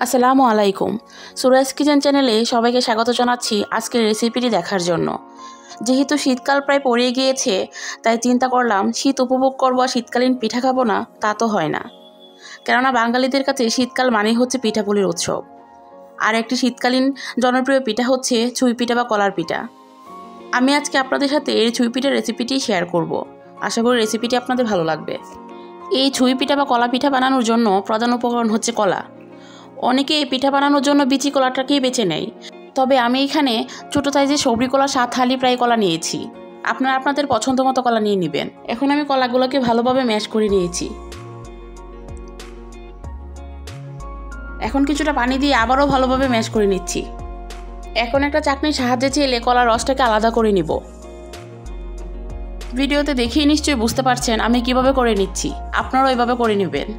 আসসালামু আলাইকুম। সুরাজ কিচেন চ্যানেলে সবাইকে স্বাগত জানাচ্ছি আজকের রেসিপিটি দেখার জন্য। যেহেতু শীতকাল প্রায় পড়ে গিয়েছে, তাই চিন্তা করলাম শীত উপভোগ করবো আর শীতকালীন পিঠা খাবো না, তা তো হয় না। কেননা বাঙালিদের কাছে শীতকাল মানেই হচ্ছে পিঠাপুলির উৎসব। আর একটি শীতকালীন জনপ্রিয় পিঠা হচ্ছে ছুঁই পিঠা বা কলার পিঠা। আমি আজকে আপনাদের সাথে এই ছুঁই পিঠার রেসিপিটি শেয়ার করব। আশা করি রেসিপিটি আপনাদের ভালো লাগবে। এই ছুঁই পিঠা বা কলা পিঠা বানানোর জন্য প্রধান উপকরণ হচ্ছে কলা। অনেকে এই পিঠা বানানোর জন্য বিচি কলাটাকেই বেছে নেয়, তবে আমি এখানে ছোটো সাইজের সবরি কলা 7 হালি প্রায় কলা নিয়েছি। আপনারা আপনাদের পছন্দ মতো কলা নিয়ে নেবেন। এখন আমি কলাগুলোকে ভালোভাবে ম্যাশ করে নিয়েছি। এখন কিছুটা পানি দিয়ে আবারও ভালোভাবে ম্যাশ করে নিচ্ছি। এখন একটা চাকনির সাহায্যে চেলে কলার রসটাকে আলাদা করে নিব। ভিডিওতে দেখেই নিশ্চয়ই বুঝতে পারছেন আমি কিভাবে করে নিচ্ছি, আপনারাও এভাবে করে নেবেন।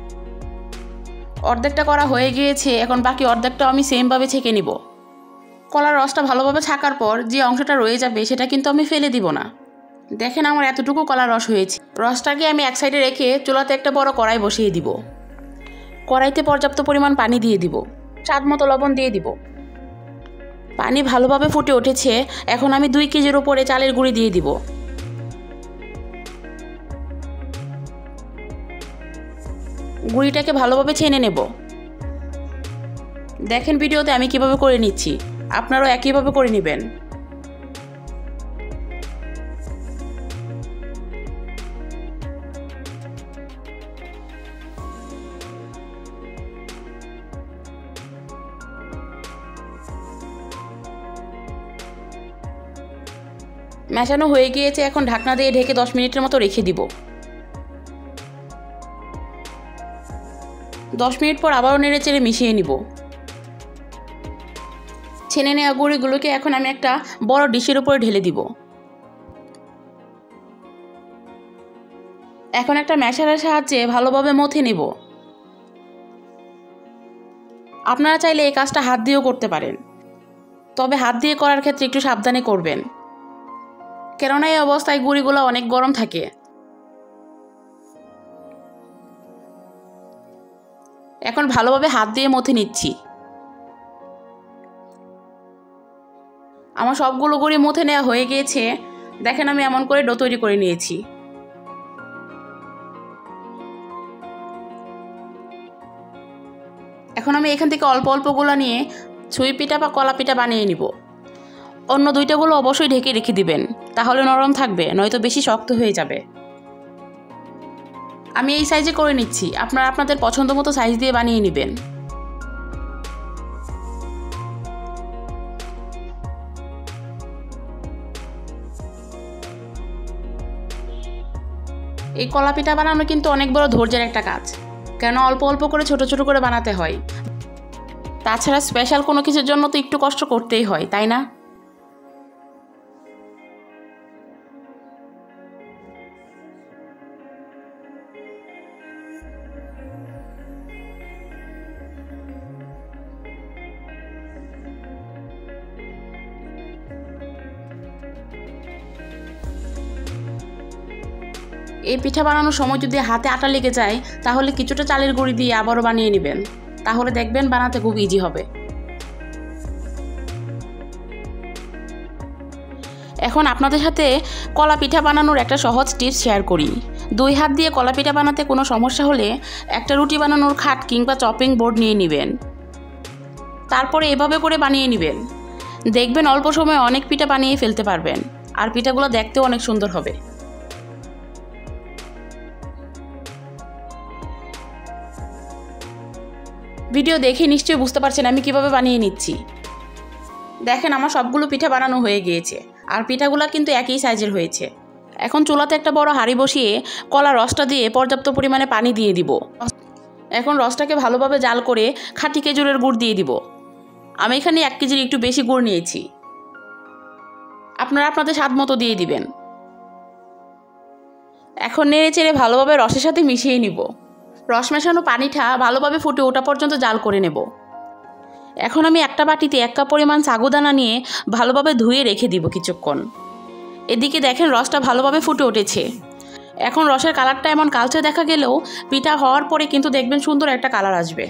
অর্ধেকটা করা হয়ে গিয়েছে, এখন বাকি অর্ধেকটা আমি সেমভাবে ছেঁকে নিব। কলার রসটা ভালোভাবে ছাকার পর যে অংশটা রয়ে যাবে সেটা কিন্তু আমি ফেলে দিব না। দেখেন আমার এতটুকু কলার রস হয়েছে। রসটাকে আমি এক সাইডে রেখে চুলাতে একটা বড় কড়াই বসিয়ে দিব। কড়াইতে পর্যাপ্ত পরিমাণ পানি দিয়ে দিব, স্বাদ মতো লবণ দিয়ে দিব। পানি ভালোভাবে ফুটে উঠেছে, এখন আমি 2 কেজির উপরে চালের গুঁড়ি দিয়ে দিব। গুঁড়িটাকে ভালোভাবে ছেনে নেব। দেখেন ভিডিওতে আমি কিভাবে করে নিচ্ছি, আপনারাও একইভাবে করে নেবেন। মেশানো হয়ে গিয়েছে, এখন ঢাকনা দিয়ে ঢেকে 10 মিনিটের মতো রেখে দিব। 10 মিনিট পর আবারও নেড়ে চেড়ে মিশিয়ে নিব। ছেনে নেওয়া গুঁড়িগুলোকে এখন আমি একটা বড় ডিশের উপরে ঢেলে দিব। এখন একটা ম্যাশারের সাহায্যে ভালোভাবে মথে নেব। আপনারা চাইলে এই কাজটা হাত দিয়েও করতে পারেন, তবে হাত দিয়ে করার ক্ষেত্রে একটু সাবধানে করবেন, কেননা এই অবস্থায় গুঁড়িগুলো অনেক গরম থাকে। এখন ভালোভাবে হাত দিয়ে মথে নিচ্ছি। আমার সবগুলো গুঁড়ি মথে নেওয়া হয়ে গিয়েছে। দেখেন আমি এমন করে ডো তৈরি করে নিয়েছি। এখন আমি এখান থেকে অল্প অল্পগুলো নিয়ে ছুঁই পিঠা বা কলা পিঠা বানিয়ে নিব। অন্য 2টাগুলো অবশ্যই ঢেকে রেখে দিবেন, তাহলে নরম থাকবে, নয়তো বেশি শক্ত হয়ে যাবে। আমি এই সাইজে করে নিচ্ছি, আপনারা আপনাদের পছন্দ মতো সাইজ দিয়ে বানিয়ে নেবেন। এই কলা পিঠা বানানো কিন্তু অনেক বড় ধৈর্যের একটা কাজ, কেন অল্প অল্প করে ছোট ছোট করে বানাতে হয়। তাছাড়া স্পেশাল কোনো কিছুর জন্য তো একটু কষ্ট করতেই হয়, তাই না? এই পিঠা বানানোর সময় যদি হাতে আটা লেগে যায়, তাহলে কিছুটা চালের গুঁড়ি দিয়ে আবারও বানিয়ে নেবেন, তাহলে দেখবেন বানাতে খুব ইজি হবে। এখন আপনাদের সাথে কলা পিঠা বানানোর একটা সহজ টিপস শেয়ার করি। 2 হাত দিয়ে কলা পিঠা বানাতে কোনো সমস্যা হলে একটা রুটি বানানোর খাট কিংবা চপিং বোর্ড নিয়ে নেবেন। তারপরে এভাবে করে বানিয়ে নেবেন, দেখবেন অল্প সময়ে অনেক পিঠা বানিয়ে ফেলতে পারবেন, আর পিঠাগুলো দেখতেও অনেক সুন্দর হবে। ভিডিও দেখে নিশ্চয়ই বুঝতে পারছেন আমি কিভাবে বানিয়ে নিচ্ছি। দেখেন আমার সবগুলো পিঠা বানানো হয়ে গিয়েছে, আর পিঠাগুলো কিন্তু একই সাইজের হয়েছে। এখন চুলাতে একটা বড় হাঁড়ি বসিয়ে কলার রসটা দিয়ে পর্যাপ্ত পরিমাণে পানি দিয়ে দিব। এখন রসটাকে ভালোভাবে জাল করে খাঁটি খেজুরের গুড় দিয়ে দিব। আমি এখানে 1 কেজির একটু বেশি গুড় নিয়েছি, আপনারা আপনাদের স্বাদ মতো দিয়ে দিবেন। এখন নেড়ে চেড়ে ভালোভাবে রসের সাথে মিশিয়ে নিব। রস মেশানো পানিটা ভালোভাবে ফুটে ওঠা পর্যন্ত জাল করে নেব। এখন আমি একটা বাটিতে 1 কাপ পরিমাণ সাগুদানা নিয়ে ভালোভাবে ধুয়ে রেখে দিব কিছুক্ষণ। এদিকে দেখেন রসটা ভালোভাবে ফুটে উঠেছে। এখন রসের কালারটা এমন কালচে দেখা গেলেও পিঠা হওয়ার পরে কিন্তু দেখবেন সুন্দর একটা কালার আসবে।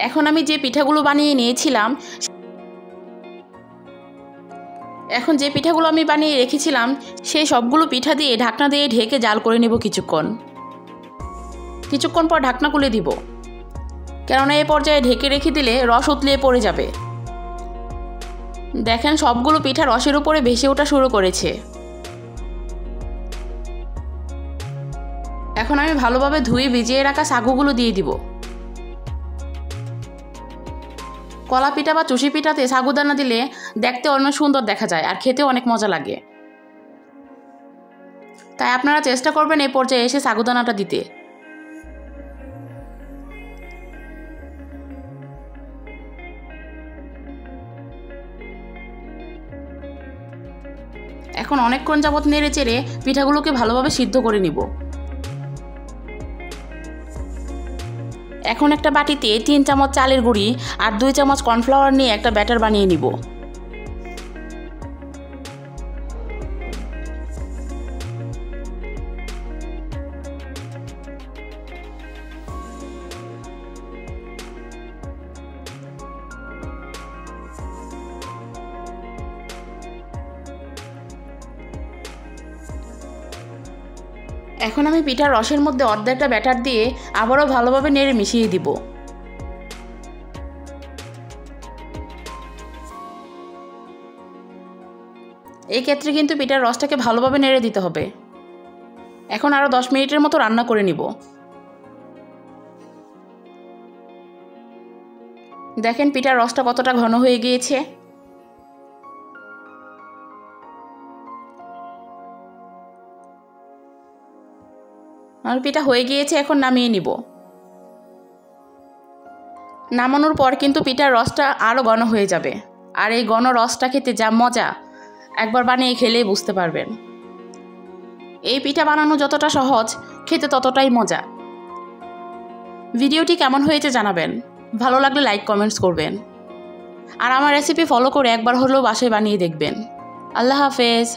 এখন আমি যে পিঠাগুলো বানিয়ে নিয়েছিলাম, রেখেছিলাম সেই সবগুলো পিঠা দিয়ে ঢাকনা দিয়ে ঢেকে জাল করে নেব কিছুক্ষণ পর ঢাকনা খুলে দিব, কেননা এই পর্যায়ে ঢেকে রেখে দিলে রস উতলিয়ে পড়ে যাবে। দেখেন সবগুলো পিঠা রসের উপরে ভেসে ওঠা শুরু করেছে। এখন আমি ভালোভাবে ধুয়ে ভিজিয়ে রাখা সাগুগুলো দিয়ে দিব। কলা পিঠা বা চুষি পিঠাতে সাগুদানা দিলে দেখতে অনেক সুন্দর দেখা যায় আর খেতেও অনেক মজা লাগে। তাই আপনারা চেষ্টা করবেন এই পর্যায়ে এসে সাগুদানাটা দিতে। এখন অনেকক্ষণ যাবত নেড়ে চেড়ে পিঠাগুলোকে ভালোভাবে সিদ্ধ করে নিব। এখন একটা বাটিতে 3 চামচ চালের গুঁড়ি আর 2 চামচ কর্নফ্লাওয়ার নিয়ে একটা ব্যাটার বানিয়ে নিব। এখন আমি পিঠার রসের মধ্যে অর্ধেকটা ব্যাটার দিয়ে আবারও ভালোভাবে নেড়ে মিশিয়ে দিব। এই ক্ষেত্রে কিন্তু পিঠার রসটাকে ভালোভাবে নেড়ে দিতে হবে। এখন আরও 10 মিনিটের মতো রান্না করে নিব। দেখেন পিঠার রসটা কতটা ঘন হয়ে গিয়েছে। আমার পিঠা হয়ে গিয়েছে, এখন নামিয়ে নিব। নামানোর পর কিন্তু পিঠার রসটা আরও ঘন হয়ে যাবে, আর এই ঘন রসটা খেতে যা মজা, একবার বানিয়ে খেলেই বুঝতে পারবেন। এই পিঠা বানানো যতটা সহজ, খেতে ততটাই মজা। ভিডিওটি কেমন হয়েছে জানাবেন, ভালো লাগলে লাইক কমেন্টস করবেন, আর আমার রেসিপি ফলো করে একবার হলেও বাসায় বানিয়ে দেখবেন। আল্লাহ হাফেজ।